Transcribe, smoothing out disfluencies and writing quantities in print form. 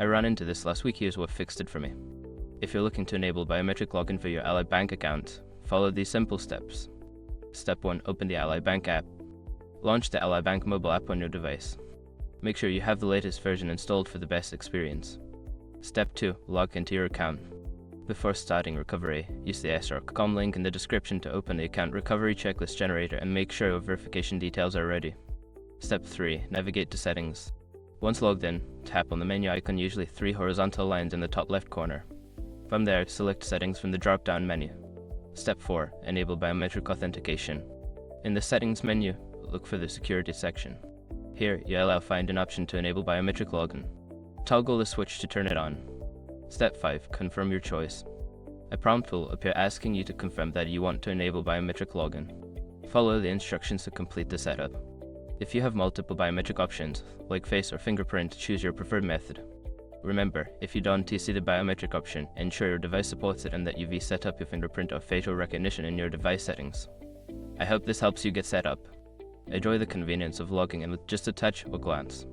I ran into this last week. Here's what fixed it for me. If you're looking to enable biometric login for your Ally Bank account, follow these simple steps. Step 1. Open the Ally Bank app. Launch the Ally Bank mobile app on your device. Make sure you have the latest version installed for the best experience. Step 2. Log into your account. Before starting recovery, use the sr.com link in the description to open the account recovery checklist generator and make sure your verification details are ready. Step 3. Navigate to settings. Once logged in, tap on the menu icon, usually 3 horizontal lines in the top left corner. From there, select settings from the drop-down menu. Step 4. Enable biometric authentication. In the settings menu, look for the security section. Here, you'll find an option to enable biometric login. Toggle the switch to turn it on. Step 5. Confirm your choice. A prompt will appear asking you to confirm that you want to enable biometric login. Follow the instructions to complete the setup. If you have multiple biometric options, like face or fingerprint, choose your preferred method. Remember, if you don't see the biometric option, ensure your device supports it and that you've set up your fingerprint or facial recognition in your device settings. I hope this helps you get set up. Enjoy the convenience of logging in with just a touch or glance.